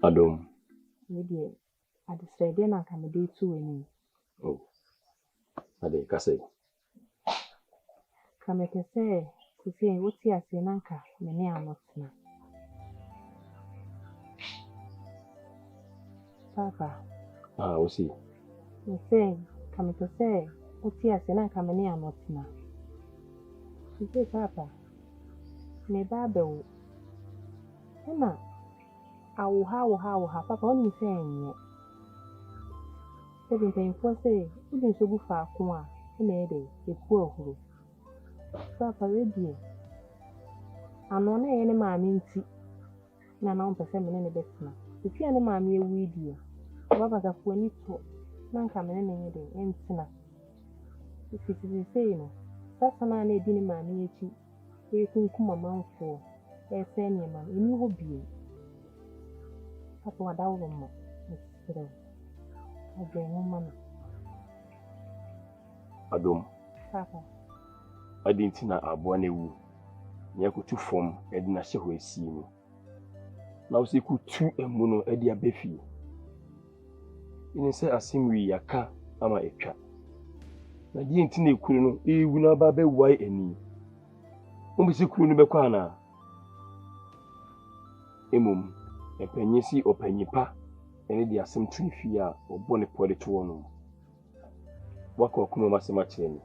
Adom. Maybe I decided not come a day to any. Oh, I didn't say. Come make a say, to say what's here, say, Nanka, many are not now. Papa. Ah, we'll see. You say, come make a say, what's here, say, Nanka, many are not now. You say, Papa, may Babel. Emma, how, Papa, only saying yet. Seventeen for say, we didn't so good for Kuma, and a day, a poor who. Papa, ready. I'm on any mammy tea. Now, I'm performing any better. If you any mammy, we dear. Papa, that's when you talk. None coming any day, and sinner. If it is the same, that's a man, a dinner mammy, you can come a month for. A senior man, and you will be. Papa, what I will Mr. I bring woman. Adom. Papa. I didn't know about any woo. You could two form, Edna Shaw see me. Now, say, could two and mono Edia Beffy. In say, I sing we a car, ama a cat. I didn't know, couldn't you will not be white any. Umisi Kunubekana. Emum, a penny or penny pa. Any the same tree fear or bonnet potty to one. What call Kuma Massimachini?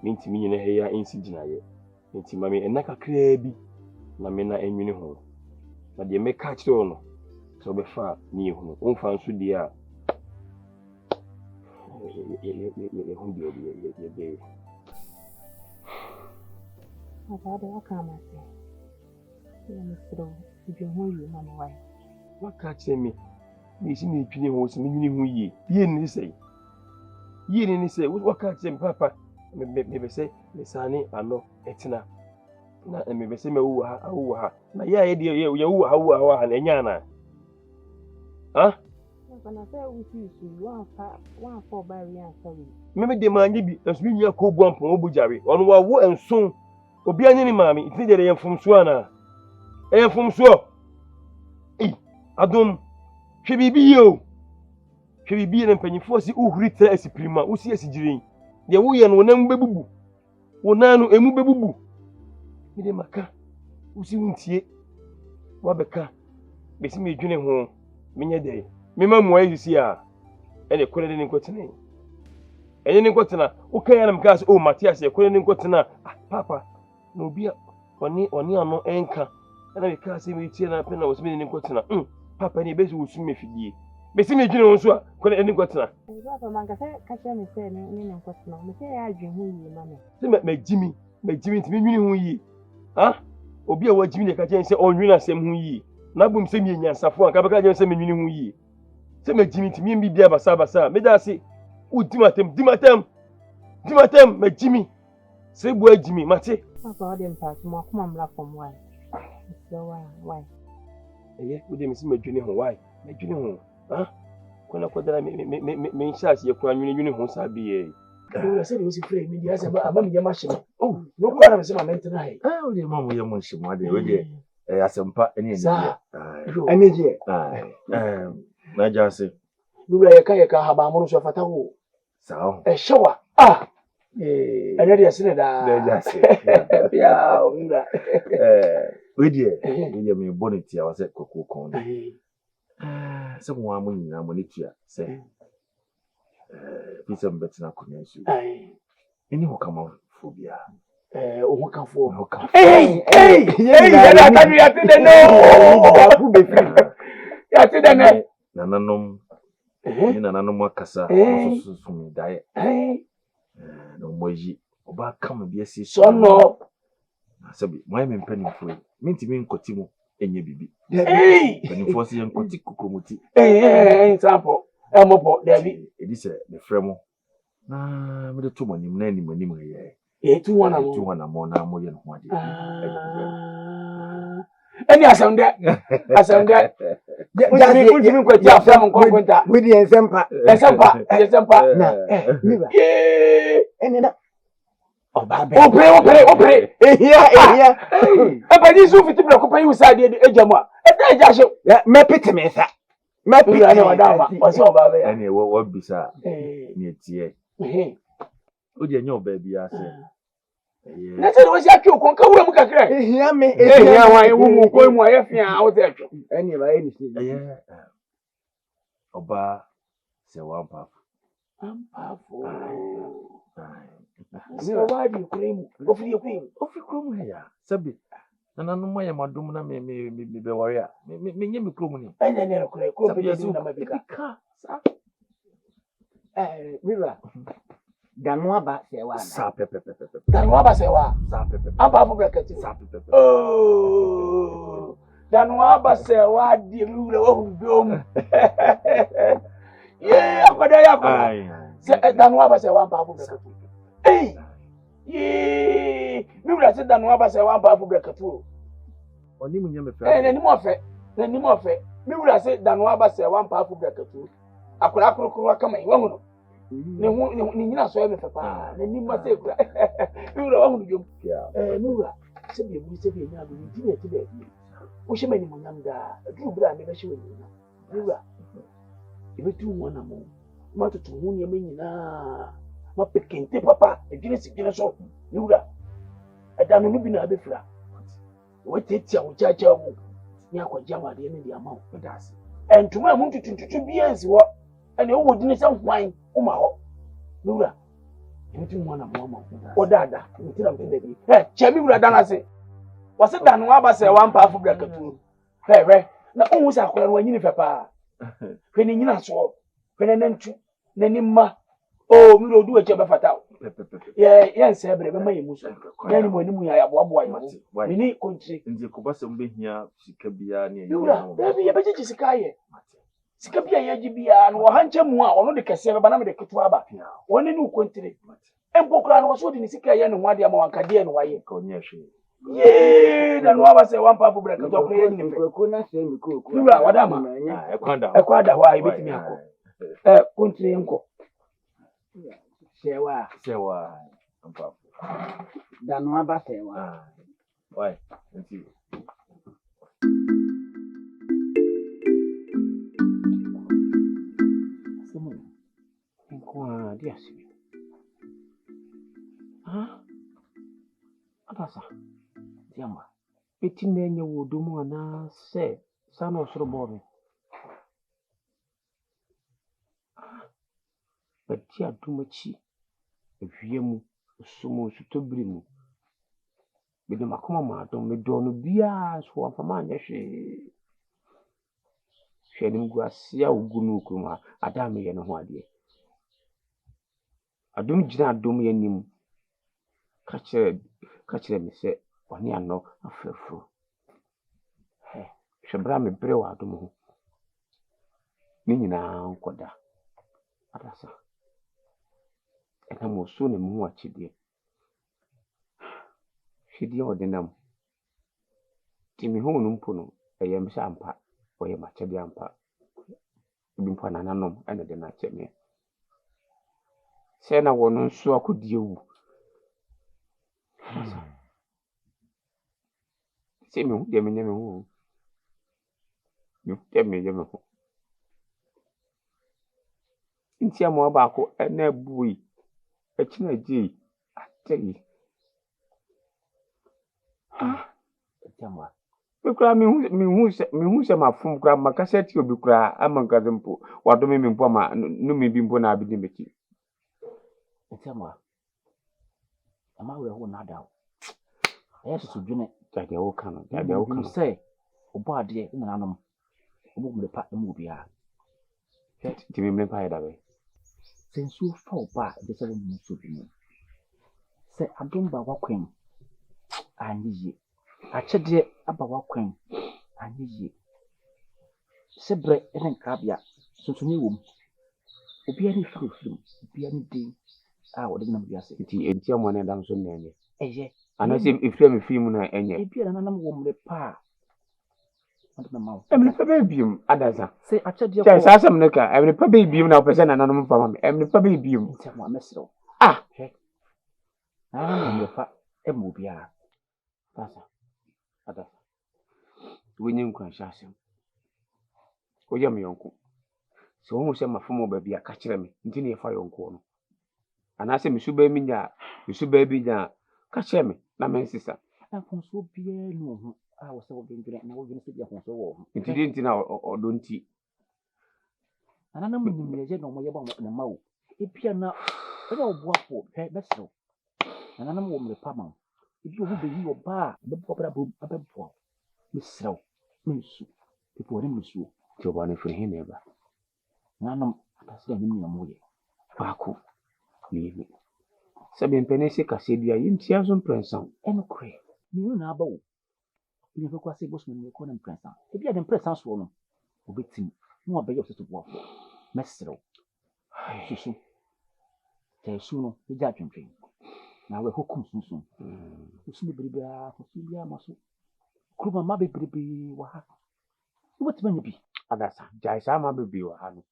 Minty me in a hair insignia. Minty mammy and Naka crabby. Namena and uniform. But they may catch on. So be far near whom. Unfound to the air. What can I say? Mr. If you know you, Mamma, why? What catch me? Miss me, Pinny was meaning who ye. Ye say. Ye say, what catch them, Papa? Maybe say, Miss Annie, I know, Etina. Not and maybe say, oh, my dear, you are an Enyana. Huh? When I say with you, one for Barry and sorry. Maybe the man be as we are co bump on Obujari, on what and soon. Obiani, mammy, it's neither I am from Swana. I am from Swa. Eh, Adom. She be you. She be an penny for the Uhrit as a prima, who sees a dream. The way and one babu. One nano emu babu. Midemaka, who see ye. Wabeka, Miss me journey home, many day. Mimam, why you see her? And a quality in Cotton. And in Cotton, okay, I'm cast, oh, Matthias, a quality in Cotton. Papa, no beer, or near no anchor. And I can't see me tear up and I was meaning in Cotton. Papa, any best will swim if ye. Miss me, you know, so couldn't any Cotton. Papa, man, catch me saying, in Cotton. Me say, I dream who you, mammy. Say, make Jimmy to me, who ye. Huh? Obia what Jimmy can say, oh, you know, same who ye. Nabum send me in Safwan, Cabaka, send me, who ye. Say, make Jimmy to me, be Basa, made us say, oh, Dimatem, make Jimmy. Say, boy, Jimmy, Mate. Papa, I didn't pass more, come on, laugh from why. So, why? Eh, we didn't see my junior why? My junior, huh? When I put that, me shots your crown uniform, Sabi. I said, it was afraid me, yes, about your machine. Oh, no one of them meant tonight. Oh, the mamma, your munching, what they ready. As some part any energy. I just say, you were a kayak, have a monster of a towel. So, a shower. Ah, already a senator. Yeah, we dear, me bonnet, I was at Cocoa Corner. Someone winning a monitor, say, Peter Bettina couldn't you. Any who come out phobia. Who come for? Hey, I didn't know. Who be free? I didn't know. Nananum, in an animal cassa, also from diet. No more ye, about come and be a son. No, I said, my man penny for it. Mean to me in Cotimo, and ye baby. Hey, when you force him Coticomuti. Hey, sample. I'm about Debbie. It is the Fremo. Nah, with the 2 money, many money. 2-1 more now, more than 1. And yes, I'm there. As I'm there. With the example, and Opere. Ehia. Abani so fiti bla ko payi usade ejama. Eja hye. Me pete me sa. Me pete na wadama. Wase oba be ya. Ene wo bisa. Ni etie. O je nya oba bi ase. Na se wo si atwe okon ka wura mu kakra. Ehia me. Ehia wan wo mu ko mu ayefia wo se atwe. Ene ba eni si. Oba se wampa. Ampafo. Se oba bi kuremu. Ofri krom ya. Sabi. Na no moya madum na me be wari a. Me nye me krom ni. Anya ne kure ko be di na mabika. Sa. Mira. Danu aba se wa na. Sa pepe. Danu aba se wa. Sa pepe. Ampafo brekati. Sa pepe. Oh. Danu aba se wa di mi wura wo dom. Akwada ya akwada. Se danu aba se wa ampafo brekati. Mi wura se danu aba se wa ampafo brekati. Oni mu nyame fra. Na ni mo fe. Mi wura se danu aba se wa ampafo brekati. Akwada akrokro aka mai wa hu no. Ni nyina so ya me fe pa. Na ni mo se kura. Mi wura wa hu djom. Mi wura se bi nya bi di ne ti be. Wo hye mani mo nyam da. Du bra me be hye wani. Mi wura. Ibetu mo na mo. Ma to hu ni me nyina. Ma pekente papa, edwene sigene so. Mi wura. Adanu no bi na abefra. Wo tetia wo chacha wo. Ni akwaja ma de ne di ama wo. Dase. Entuma mu tutuntutu bi ansi wo. Ene wo wodi ne san hwan wo ma ho. Mi wura. Ibetu mo na mo ma. O dada, nti na mtende bi. Che mi wura dana se. Wase danu aba se wa mpa afu brakatu. Na onwu sa akora no anyini fepa. Hwe ni nyina so. Hwe ne nantu. Nani ma. Oh, mi rodu eche be fata. Ye nse bre be maye muso. Nani mo ni mu ya boaboa yo. Mi ni kontri. Nje ko ba se mbe hia sika bia ne yura. Be be ji sika ye. Sika bia ye ji bia no hanche mu a ono de kese be na me de ketu aba. Woni ni kontri. Empokra no so de ni sika ye ne ho ade ama wankade ne waye. Ka onye hwe. Ye na no aba se wampa bu breka to kre ni fe. Ko na se mi ko. Yura wadama. Ekwada wa ibetimi akọ. Kontri enko. Sewa. Danu aba sewa. Why? Nti. Someone. Enko dia sibi. Adasa. Diamba. Eti na enye wodo mu ana se sana osoro bobe. Bati adumachi. Eviemu sumo sutobrimu. Bide makoma madom me do no bia so afama anya hwe. Hwenim guasia ogunu kuma adam ye no ho ade. Adum gina adum ye nim. Ka kire me se oni ano afefu. Hwebra me bre wa adum ho. Ni nyina nkoda. Adasa. Ena mo so ne mu achide. Hwedi odinam. Timi ho no mpo no eyem sha ampa. Oye machede ampa. Ebi mpo na nanom ena de na cheme. Se na wono nso akodi ewu. Se me hu de me nyame hu. Yo teme je me hu. Nti amo ba ko ena bui. Echina ji ategi. Jamba. Bikura mi hu se mafum kura makaseti obi kura amankaze mpo. Wado me mpo ma no me bi mpo na abidi meki. Jamba. Ama we ho na dawo. Yesu dwene Jade wo kan. Say obo ade na nanom. Obo mle pa mu bia. Timi mle pa ida be. Sensu fa oba de se mu so bi mu. Se adumba wakwen anyiye. Achede aba wakwen anyiye. Sebre enen krabia susuni wom. Obi ani fi film, obi ani de wo de nam biase. Enti amo na dam so na enye. Eye. Anase ifre me film na enye. Ebi na nam wom le pa. Ando ma. Emre pa be bium adasa. Se achede ko. Say asam ne ka, emre pa be bium na opese na nanom fa ma. Emre pa be bium. Enti amo amesro. Ah. I'm a movie. Ada. When you can share him. Oh, yeah, my uncle. So almost my former baby, a catcher me, continue a fire on corner. And I say, Miss Baby, Miss Baby, catcher me, na my sister. And from so be no, I was so going to let now going to be a console. If you didn't know or don't tea. And I know me, I don't know about the mouth. If you're not, I don't walk for best so. And I know woman the palm. If you will be your bar, the proper boom about for Miss Snow, Miss, before him, Miss You, Giovanni for him ever. None of us then in your way. Paco, leave me. Sabin Penesi Cassidia in tears on Prenson, and cray. You know about. You never quite say Bushman will call him Prenson. If you had impressed one, a victim, no obey yourself to walk for. Messero. Susu. Tell sooner the judgment dream. Now we're hookum soon. You see the baby, Cosibia muscle. Kruba Mabby baby, what? What's going to be? Adasa, Jaisa Mabby Wahano.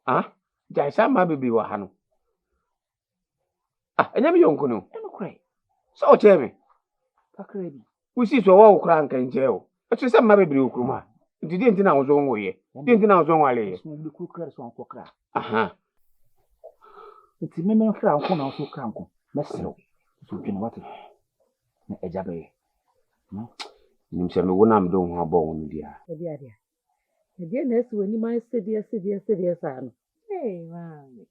Ah, Jaisa Mabby Wahano. Ah, I never young canoe. And cray. So tell me. Pacrebi. We see so all crank in jail. But you said Mabby Kruma. You didn't think I was wrong way. Didn't think I was wrong way. The cook cracks one for crack. Aha. It's a memory of crown, also crank. Messero. So, you know what? A jabby. No, you say me when I'm doing her bone, dear. Dear. Again, that's when you might say, dear, son. Hey, man.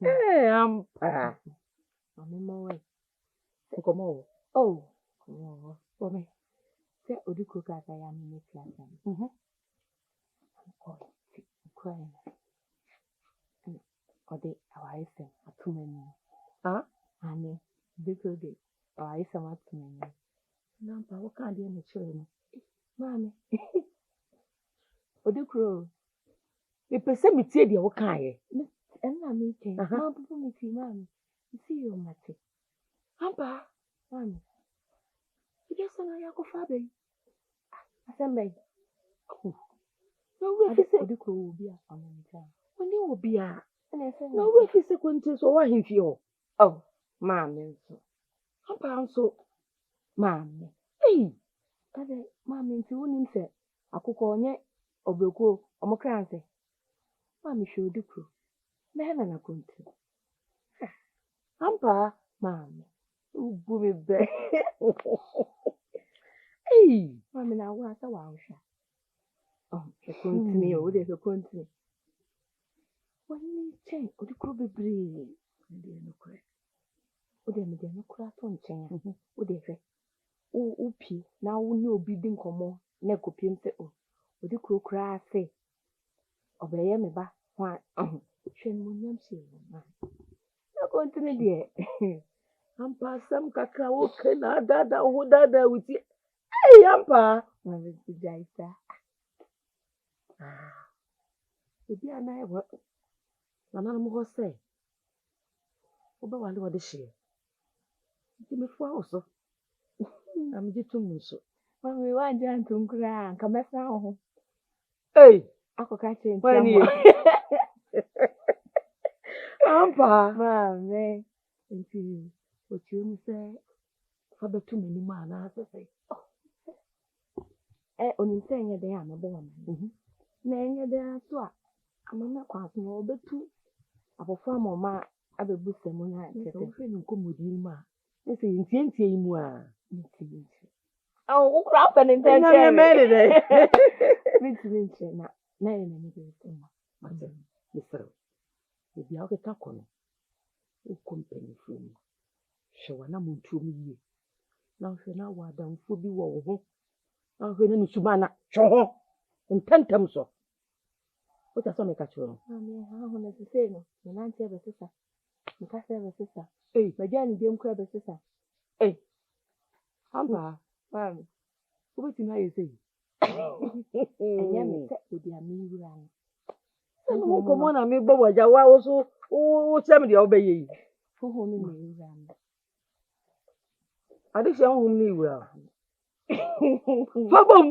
Hey, I'm in my way. Come on. Oh, for me. Say, would you cook as I am in the class? Crying. Or they are ice at 2 many. Huh? Honey, because they are ice at 2 many. Nampa, what can't you children? Mammy. Odukro. The person me tell you what kind. And I mean, Mamma, mammy. You see your matty. Hampa, mammy. You guess I go father. I said, May. No, if it's a Odukro will be a family time. When you will be a. No, if it's a quintus or what if you. Oh, mammy. Hampa, so. Mammy. Hey! Ade, mammy, if you wouldn't say, I could call you or Boko or Mocrancy. Mammy, show the crew. Then I'm going to. Hampa, mammy. Oh, booby bear. Hey! Mammy, now what's a wow shot? Oh, she couldn't me, or there's a country. When you change, or the crew be brave. And they're no crack. Or then they're no crack on chain. What they say? Upi na wuni obi di nkomo na kopiem se o odi krokra ase obeye me ba hwa hwen mu nyam se ma na kontine de ampa sam kakra wo ke na dada wo dada wuti ampa na bi jaisa ebi ana e wo na na mo ho se oba wale wo de hye ti me fo awoso I'm just too much. When we want to cry, come back now. Hey, I could catch him. When you Ampa, mammy, and you, what you say, for the 2 many man, I say, oh, only saying they are a born. Nay, they are so. I'm not quite more, but 2. About 4 more ma, I will boost them when I get a come with you, ma. This is intense, moi. Oh, crap and intention. I made it. Mention na enemy Mother, Mr. If you have a talk on it, company from Shawana Muntu me. Now, she now what down for the wall. Now, when you subana, show in 10 times so. What does make a show? I mean, how want to say no? The nancy of a sister. The castle of a sister. Hey, my Johnny Jim Crab a sister. Hey. Hampa, mammy, what did I say? And yam set with your me run. Who come on, I may go with your also. Oh, somebody obey. Who home me run? I think you're home me well. Papa,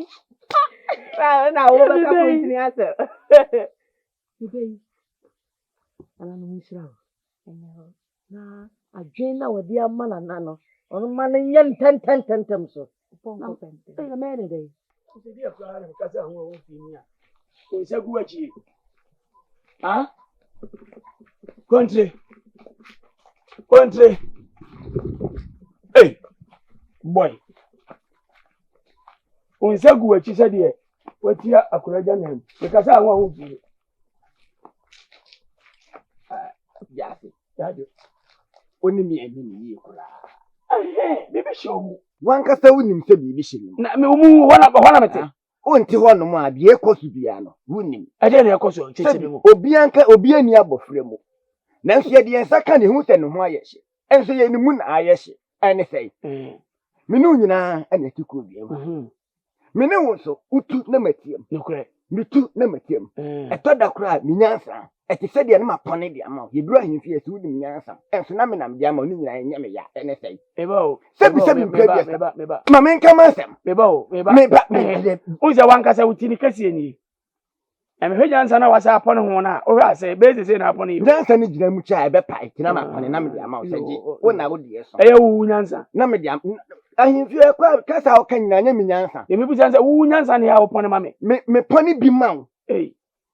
now, what about the answer? You bay. And I'm Miss Row. And now, adwen na wɔde ama nana no ɔno ma no nyɛ ntɛntɛntɛntɛm so Pɔnkɔ pɛntɛ. ɛyɛ mɛyɛ dɛ Nti dia kura na kasa ho wo fi ni a. Ko nsa gu achi. Ah? Kontre. Hey. Boy. Nsa gu achi sɛ deɛ watia akuraja na mu. Kasa ho wo fi. Yado. Oni mi eni ni yi kura. Bibi show. Wankasa wonim sɛ biribi hye nim. Na me umu hona mete. Wonte hɔ nom a deɛ ɛkɔ so bia no wonim. Ade na ekoso kyekye mu. Obi ani abɔfra mu. Nanso yɛde yɛn nsa ka ne ho sɛ ne ho ayɛ hye. Ɛnso yɛ ne mu na ayɛ hye. Ɛne sɛ. Mene wo nyinaa ɛna ɛte kuro bia mu. Mene wo nso utu na matiam. Nokre. Mitu na matiam. Ɛtɔ da koro a minyansa. Ɛte sɛ deɛ no ma pɔne de ama wo. Yɛduru ahemfie sɛ wodim nyansa. Ɛnso na menam de ama wo ne nyinaa ɛnyɛ me ya. Ɛne sɛ. Eba. Sɛbi mpɛ bi. Ma menka ma nsɛm. Meba. Uza wankasa utini kasi ni. Eme hweja nsa na wasa apone ho na. O hwa se beze se na apone yi. Nyansa ne gyina mu kya ɛbɛpa ɛtina ma pɔne na me de ama wo sɛ gye. Wo na wo de so. Eye wu nyansa. Na me de ahemfie kwa kasa wo ka nyina nya me nyansa. Emi bu nyansa wu nyansa ne ya wo pone ma me. Me pɔne bi ma wo.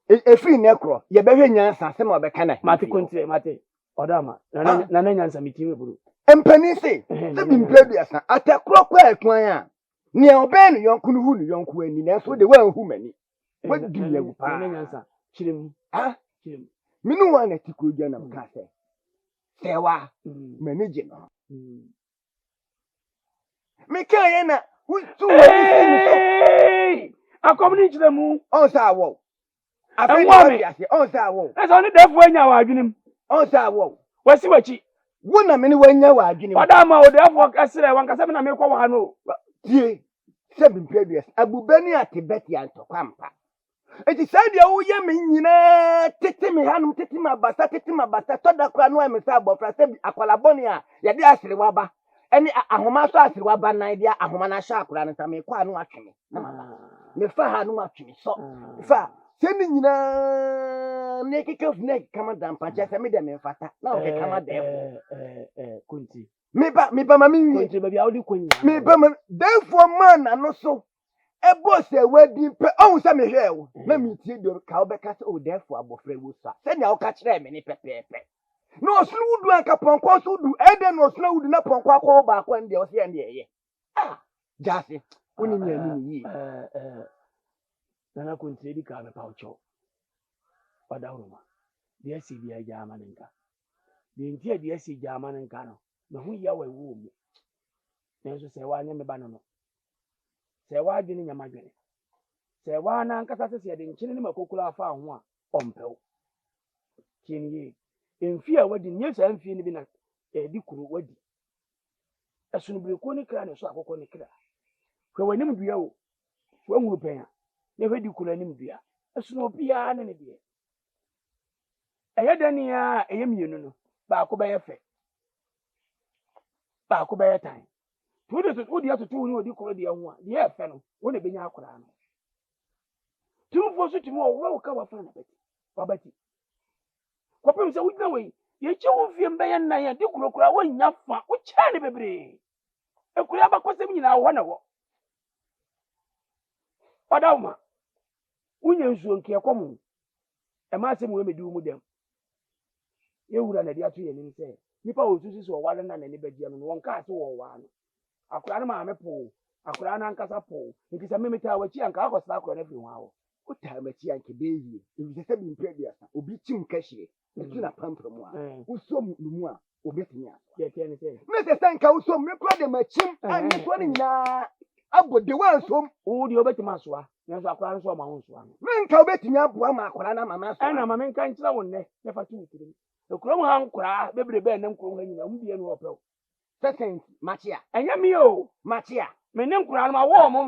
Efiri ne kro ye behwe nyansa se ma obeka na mate kontre mate odama na nyansa mitime buru empani se bi mpleduasa atakro kwa atwan a ne obe no yonku no hu no yonku ani na so de wanhu mani wadi yagu pa na nyansa chirem chirem minu wa na tikrodua na mka se sewa manage no me kan ye na wutu wadi akomni chiremu on sa wo Enwami onsa wo esa ni defo anya wa adwenem onsa wo wasi wachi wona me ni wanya wa adwenem odama o defo kasere wankasa me na me kwa wa no tie sebi previous abubani atibeti antokwampa eti sadia wo ye me nyina tete me hanum tete mabasa toda kra no me sa abofra sebi akwalaboni a ye de asere waba eni ahoma so asere waba nan dia ahoma na sha akra no sa me kwa no atweme me fa ha no atweme so fa seni nyina ne keke kama dampa cha se me de me fata na o ke kama de kunti me ba mami kunti ba bia odi kwanya me ba therefore man ano so ebo se wadi pe o se me hwe wo na mi tie do ka obeka se o therefore abofra wo sa se nya o ka kire me ni pepepe no osunu wudu anka ponko so du ede no osunu wudu na ponko akọ ba akọ ndi o se ndi eye jase oni nya ni yi nana kunti di ka me paucho wadawruma de si bia jama nka de ntia de si jama nka no me hu ya wawu mu nenso se wa nya me ba no se wa adwene nya madwene se wa na nkasa se de nkyene ne makokula afa ho a ompew kini emfi a wadi nye sa emfi ne bi na di kuro wadi asunu breko ne kra ne so akokɔ ne kra hwe wanim dua o wanwu pɛn a ne hwedi kuro anim dua asunu obia ne ne de eyedani a eyemienu no ba ko bɛyɛ fɛ ba ko bɛyɛ tan wodi atoto ni odi kuro de ho a de yɛ fɛ no wo ne benya akora no tumfo so tumi wo ka wafa na beti wabati kopem sɛ wudina wei ye che wo fie mbɛyɛ nan ya de kuro kura wo nya fa wo kya ne bebre ekura ba kosem nyina wo na wo odawma unye nsuo nke ekomu e ma se mu emedi mu dem ye wura na de ato ye nim se nipa wo susu so wale na ne badia no won ka ase wo wa no akura na ma mepo akura na nkasa po nti se memeta wachi anka akosra akura na fi ho awo o ta machi anke beyi ebi se bi mpredua obi tim kahye etu na pampam a usom numu a obetimi a ye tie ne se me se sanka usom me kura de machim anye to ne nyina abode wansom wo di obetima soa nenso akura no so ma ho soa me nka obetimi aboa ma akura na mama so ana mama nka nkyira wo ne ne fa tu tirim ekura mu han kura bebre be na nkuro ha nyina mu bie no opew second machia enya mi o machia me ne nkura no ma wo mo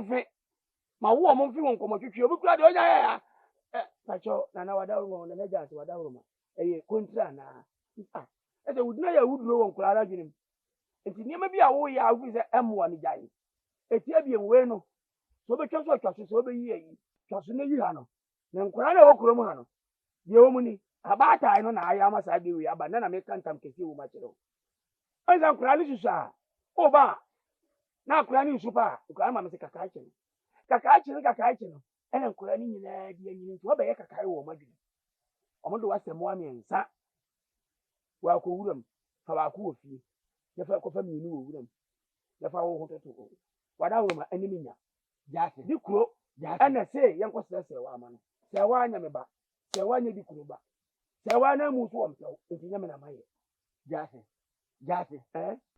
mfe won komo twetwe obi kura de onya ya pacho na wadawro na jase wadawro ma eye kontra na ese wudina ya wuduro won kura la dwenem enti niam bi a wo ya agu se emwo ni jai eti abie we no so be twaso so be yi ayi twaso na yi ha no na nkura na wo kuro mu ha no de wo mu ni abata no na aya masa bi we aba na me kantam kesi wo ma kire Asa kurani susa. Oba. Na kurani supa. Kurani mama se kakaache. Kakaache no. Ena kurani nyina di anyini nti oba ye kakae wo madwene. Omodo wasem wa miensa. Wa ko wuram. Fa ba ko ofie. Ya fa ko fa mi ni wo wuram. Ya fa wo hototo. Wada wo ma animi nya. Jase di kuro. Ena se yenko sese wa ama no. Se wa anya me ba. Se wa nya di kuro ba. Se wa na mu so om se. Nti nya me na maye. Jase.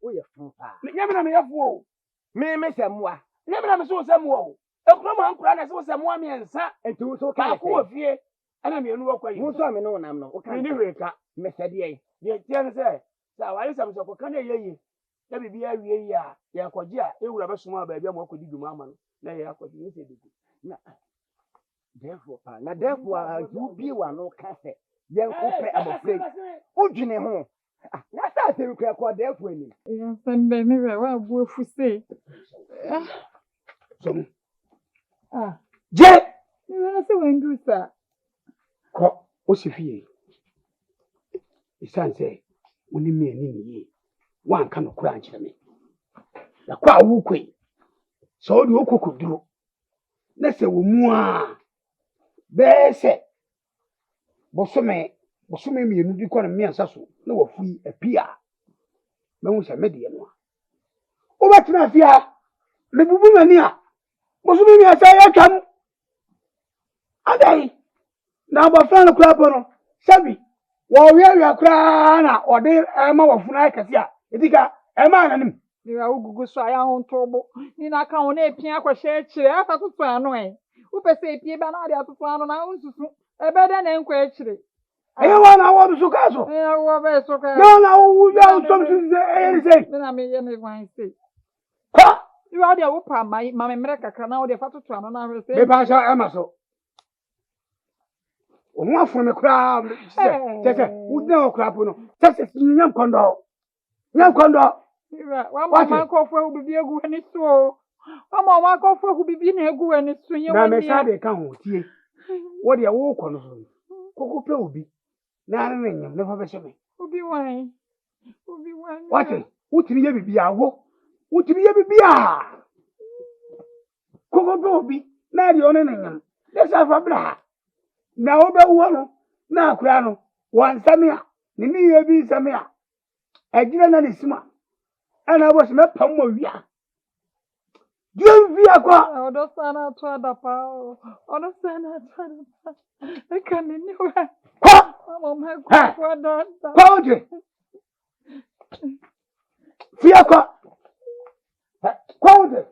Wo ye fun pa. Nya me na me ye fu o. Me semwa. Nya me na me so semwa o. Ekuro ma nkura na se wo semwa miensa. Enti wo so ka Ka ko ofie. Ana me enu wakwa yi. wo so me no nam no. O ka Ni hweka. me sede ye. Ye tie ne se. Sa wale sam so ko kan ye. Na bibia wie yi a ye kwaje a ewura be soma ba bia mo akodi dwuma ama no. Na ye akodi ni se dugu. Na therefore pa. Na therefore you be one no ka se. Yen ko pe abofre. Udwene ho. Na sa se rukra ko therefore ni. Ya sembe mi we wa bu efuse. So Ah, je ni na se wendu sa. ko o se fie. Isanse woni me ani ni ye. Wan ka no kura ankyere me. Na kwa wu kwei. So odi okokoduro. Na se wo mu a be se bosome me enu di ko na me ansa so na wafui apia. Me hu se me de no a. O batena afia. Me bubu mani a. Bosome me asa ya kam. Adai. Na abafra no kura bono. Sabi. Wo wi kura na ode ema wafuna akase a. Edika ema nanim. Ni wa ugugu so aya ho ntobo. Ni na ka ho na epia kwahye akire afa tutu ano Wo pese epie ba na ade atutu ano na unsusu. Ebe de na nkwa akire. Ayo wa na wo so ka so. Wo be so ka. Na wo ya so se. Na me ye me wan se. Kwa Ni wa de wo pa ma me mre kakra na wo de fa tutu ano na hwe se. me ba sha ema so. O ho afun me kura se wo de o kura po no. Se nyam kondo. Nyam kondo. Wa mama ko fo bibi egu ani so. Wa mama ko fo bibi na egu ani so ye Na me sa de ka ho tie. Wo de wo ko no so. Koko pe obi. Na na nyam na fa be me. Obi wan. Wate, utiri ye bibi awo. Utiri ye bibi a. Koko pe obi. Na de one na nyam. Desa fa bra. Na wo be wo no. Na akura no. Wan samia. Ni ni ye bi samia. Ejira na ni sima. Ana bo se me pam mo wia. Diem via kwa. Odo sana to adapa. Odo sana to adapa. E kan ni wa. Kwa. Mama ko da. Kwa oje. Via kwa. Kwa oje.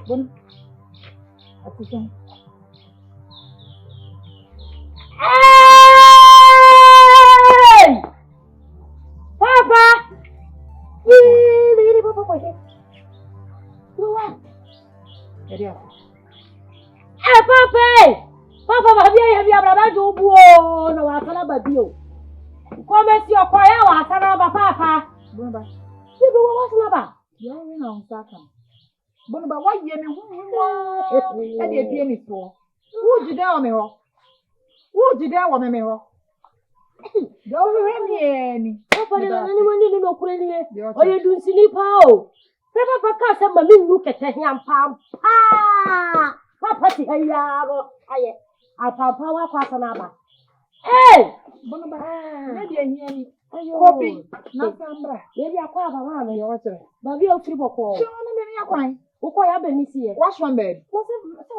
Bon. Attention. Hey! Papa! Papa, baby, Papa, do buo no asala babio. Come si okoya wa asala ba papa. Bonba. You do what was ba? Yo we na nsaka. Bonba wa ye me hu. E de pie ni so. Wo jide o me ho. Wo jide wa me ho. Yo we me ni. Papa na nani wani no kure ni. Oye dun silipa o. Papa ka se ma mi nu kete hiam pam. Papa ti hayaro. Aye. Apapa wa kwa sana ba. Eh! Bonba. Ne de hia ni. Ayo. Kopi na sambra. Ye bi akwa ba ma me. Yo wa tere. Ba bi o firi boko. So na me ni akwan. Uko ya be ni sie. Wash one bed. Wo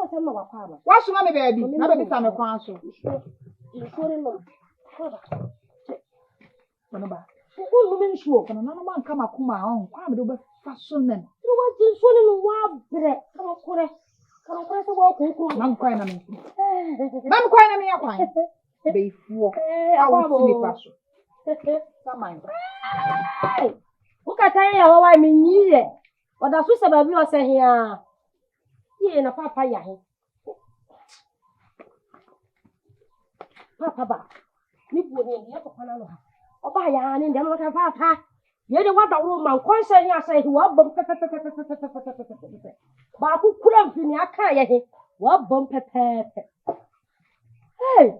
se ma wakwa ba. Wash na me baby. Na baby sa me kwan so. Ikore no. Bonba. Uko no me nsuo. Kono na no man kama kuma on. Kwa me do be fa so nen. Wa ji nsuo ni no wa bre. Karo kore se wa ko ko. Na nkwan na me. Mam kwa na me yakwan. Be fuo. Awo ti nipa so. Saman. Ukata ya wawa minyiye. Oda so sababi o se hia. Ye na papa ya he. Papa ba. Ni bu ni ya papa na lo ha. Oba ya ni ndem ka papa. Ye de wada wo man konse ni asa he wa bom pepe. Ba ku kula mfini aka ya he. Wa bom pepe. Hey.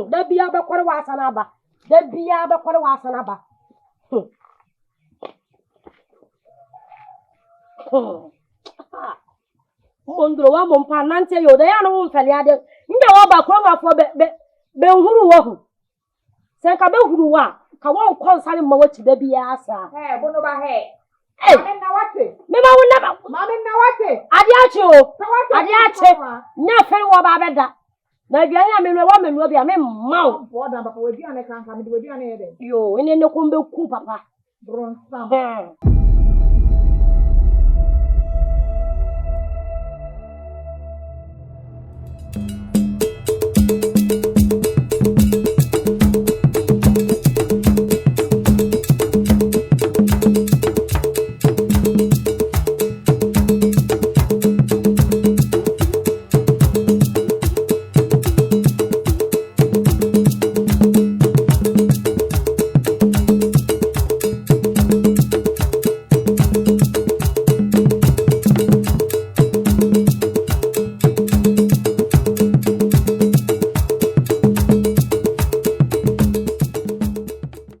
Da biya be kwore wa sana ba. Da biya be kwore wa sana ba. Mondro wa mompa nante yo da ya no mfele ade. Nda wa ba kwore wa fo be huru wo hu. Se ka be huru wa ka won konsare ma wati da biya asa. Bono ba he. Mami na wate. Me ma wona ba. Mami na wate. Ade ache o. Ade ache. Nya fere wo ba beda. Na bia ya me wa me bia me ma o. Boda ba we bia ne kan ka me we bia ne ye de. Yo ene ne ko mbe ku papa. Bron sam.